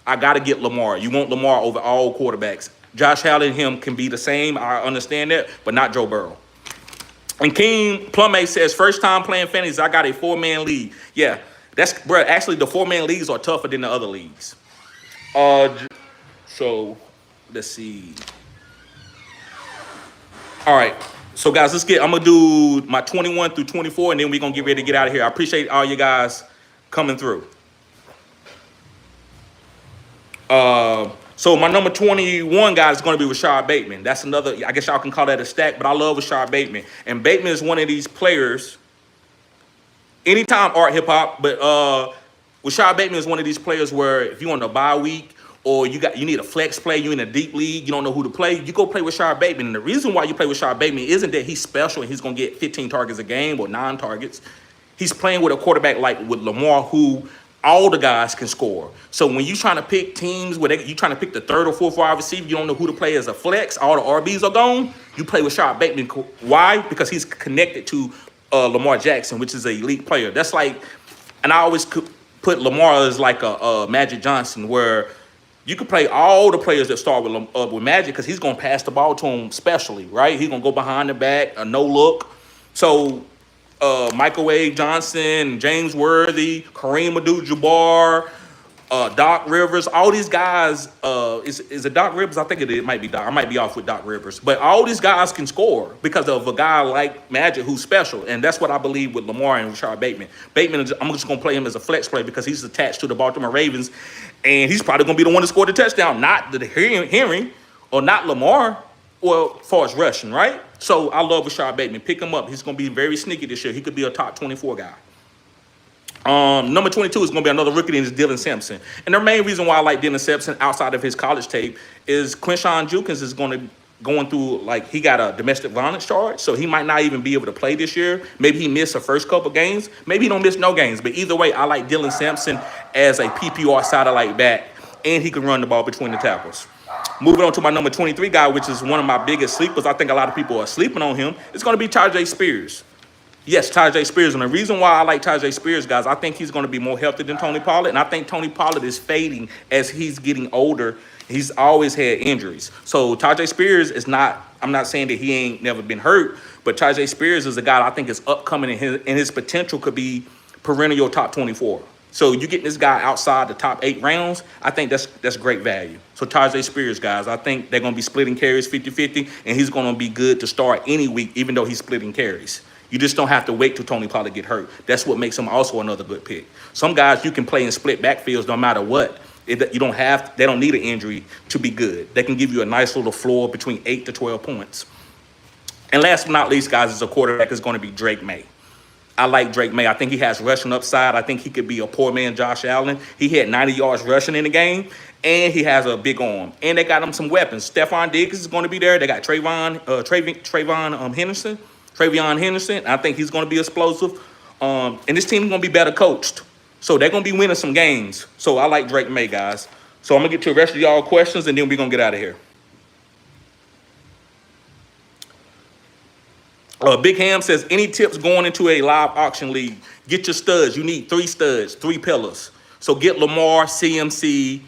I got to get Lamar. You want Lamar over all quarterbacks Josh Allen and him can be the same. I understand that, but not Joe Burrow. And King Plume says, first time playing fantasy, I got a 4-man league. Yeah, that's, bro, actually the 4-man leagues are tougher than the other leagues. So let's see. All right. So guys, I'm gonna do my 21 through 24, and then we're gonna get ready to get out of here. I appreciate all you guys coming through. So my number 21 guy is going to be Rashad Bateman. That's another, I guess y'all can call that a stack, but I love Rashad Bateman. And Bateman is one of these players, anytime art hip hop, but Rashad Bateman is one of these players where if you on a bye week or you need a flex play, you in a deep league, you don't know who to play, you go play with Rashad Bateman. And the reason why you play with Rashad Bateman isn't that he's special and he's going to get 15 targets a game or 9 targets. He's playing with a quarterback like with Lamar, who all the guys can score. So when you're trying to pick teams where you're trying to pick the 3rd or 4th wide receiver, you don't know who to play as a flex, all the RBs are gone, you play with Rashad Bateman. Why? Because he's connected to Lamar Jackson, which is an elite player. That's like, and I always put Lamar as like a Magic Johnson, where you could play all the players that start with Magic because he's going to pass the ball to him specially, right? He's going to go behind the back, a no look. So Microwave Johnson, James Worthy, Kareem Abdul-Jabbar, Doc Rivers, all these guys, is it Doc Rivers? I think it might be Doc. I might be off with Doc Rivers. But all these guys can score because of a guy like Magic who's special. And that's what I believe with Lamar and Rashad Bateman. I'm just going to play him as a flex play because he's attached to the Baltimore Ravens. And he's probably going to be the one to score the touchdown, not the Henry or not Lamar. Well, as far as rushing, right? So I love Rashad Bateman. Pick him up. He's going to be very sneaky this year. He could be a top 24 guy. Number 22 is going to be another rookie, and it's Dylan Sampson. And the main reason why I like Dylan Sampson outside of his college tape is Quinshawn Judkins is going through, like, he got a domestic violence charge, so he might not even be able to play this year. Maybe he missed the first couple games. Maybe he don't miss no games. But either way, I like Dylan Sampson as a PPR satellite back, and he can run the ball between the tackles. Moving on to my number 23 guy, which is one of my biggest sleepers. I think a lot of people are sleeping on him. It's going to be Tyjae Spears. Yes, Tyjae Spears. And the reason why I like Tyjae Spears, guys, I think he's going to be more healthy than Tony Pollard. And I think Tony Pollard is fading as he's getting older. He's always had injuries. So Tyjae Spears is not, I'm not saying that he ain't never been hurt, but Tyjae Spears is a guy I think is upcoming, and his potential could be perennial top 24. So you get this guy outside the top 8 rounds, I think that's great value. So Tyjae Spears, guys, I think they're going to be splitting carries 50-50, and he's going to be good to start any week, even though he's splitting carries. You just don't have to wait till Tony Pollard get hurt. That's what makes him also another good pick. Some guys you can play in split backfields no matter what. They don't need an injury to be good. They can give you a nice little floor between 8 to 12 points. And last but not least, guys, is a quarterback is going to be Drake May. I like Drake May. I think he has rushing upside. I think he could be a poor man Josh Allen. He had 90 yards rushing in the game, and he has a big arm. And they got him some weapons. Stephon Diggs is going to be there. They got Travion Henderson. I think he's going to be explosive. And this team is going to be better coached. So they're going to be winning some games. So I like Drake May, guys. So I'm going to get to the rest of y'all questions, and then we're going to get out of here. Big Ham says, any tips going into a live auction league? Get your studs. You need 3 studs, 3 pillars. So get Lamar, CMC,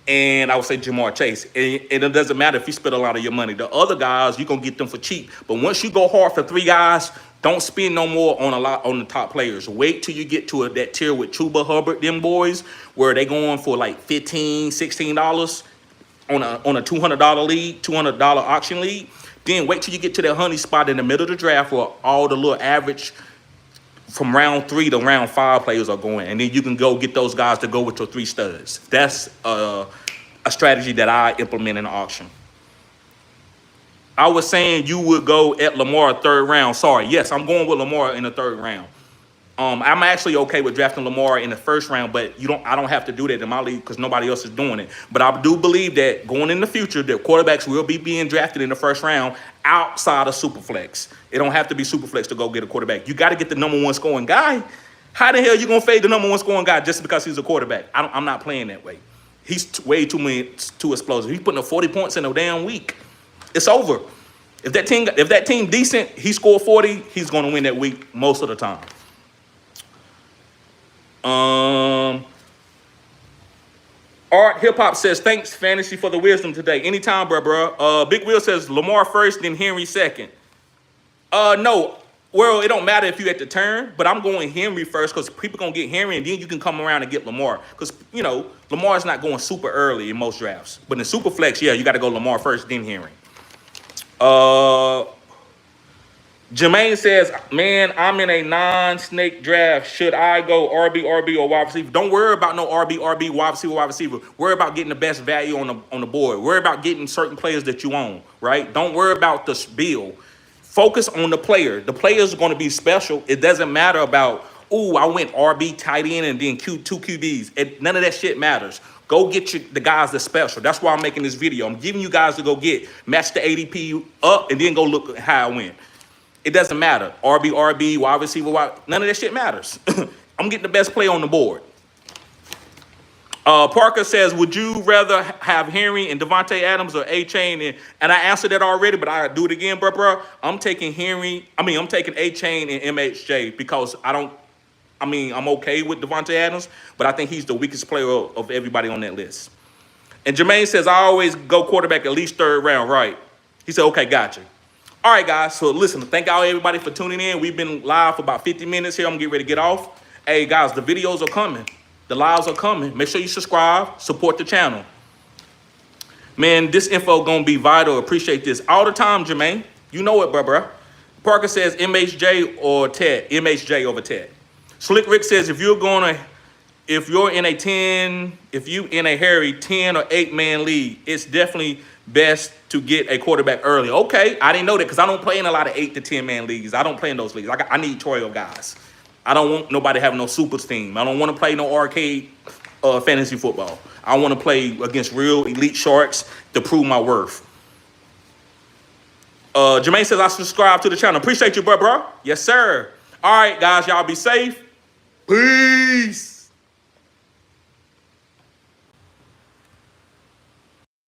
and I would say Jamar Chase. And it doesn't matter if you spend a lot of your money. The other guys, you're going to get them for cheap. But once you go hard for 3 guys, don't spend no more on the top players. Wait till you get to that tier with Chuba Hubbard, them boys, where they going for like $15, $16 on a $200 league, $200 auction league. Then wait till you get to that honey spot in the middle of the draft where all the little average from round 3 to round 5 players are going. And then you can go get those guys to go with your 3 studs. That's a strategy that I implement in the auction. I was saying you would go at Lamar 3rd round. Sorry. Yes, I'm going with Lamar in the 3rd round. I'm actually okay with drafting Lamar in the 1st round, but I don't have to do that in my league because nobody else is doing it. But I do believe that going in the future, that quarterbacks will be being drafted in the 1st round outside of Superflex. It don't have to be Superflex to go get a quarterback. You got to get the number 1 scoring guy. How the hell you going to fade the number 1 scoring guy just because he's a quarterback? I'm not playing that way. He's way too explosive. He's putting up 40 points in a damn week. It's over. If that team decent, he scored 40, he's going to win that week most of the time. Art Hip Hop says, thanks, Fantasy, for the wisdom today. Anytime, bro. Big Will says, Lamar first, then Henry second. No. Well, it don't matter if you at the turn, but I'm going Henry first because people going to get Henry, and then you can come around and get Lamar. Because, you know, Lamar's not going super early in most drafts. But in super flex, yeah, you got to go Lamar first, then Henry. Jermaine says, man, I'm in a non-snake draft. Should I go RB, or wide receiver? Don't worry about no RB, wide receiver. Worry about getting the best value on the board. Worry about getting certain players that you own, right? Don't worry about the bill. Focus on the player. The players are going to be special. It doesn't matter about, ooh, I went RB, tight end, and then two QBs. None of that shit matters. Go get the guys that's special. That's why I'm making this video. I'm giving you guys to go match the ADP up, and then go look at how I went. It doesn't matter. RB, wide receiver, none of that shit matters. I'm getting the best play on the board. Parker says, would you rather have Henry and Devontae Adams or A-Chain? And I answered that already, but I do it again, bro. I'm taking A-Chain and MHJ because I'm okay with Devontae Adams, but I think he's the weakest player of everybody on that list. And Jermaine says, I always go quarterback at least third round, right? He said, okay, gotcha. All right, guys, so listen, thank y'all everybody for tuning in. We've been live for about 50 minutes here. I'm going to get ready to get off. Hey, guys, the videos are coming. The lives are coming. Make sure you subscribe, support the channel. Man, this info going to be vital. Appreciate this all the time, Jermaine. You know it, bro. Parker says MHJ or Ted. MHJ over Ted. Slick Rick says if you're in a hairy 10 or 8-man league, it's definitely best to get a quarterback early. Okay, I didn't know that because I don't play in a lot of 8 to 10-man leagues. I don't play in those leagues. I need 12 guys. I don't want nobody having no super team. I don't want to play no arcade fantasy football. I want to play against real elite sharks to prove my worth. Jermaine says I subscribe to the channel. Appreciate you, bro. Yes, sir. All right, guys, y'all be safe. Peace.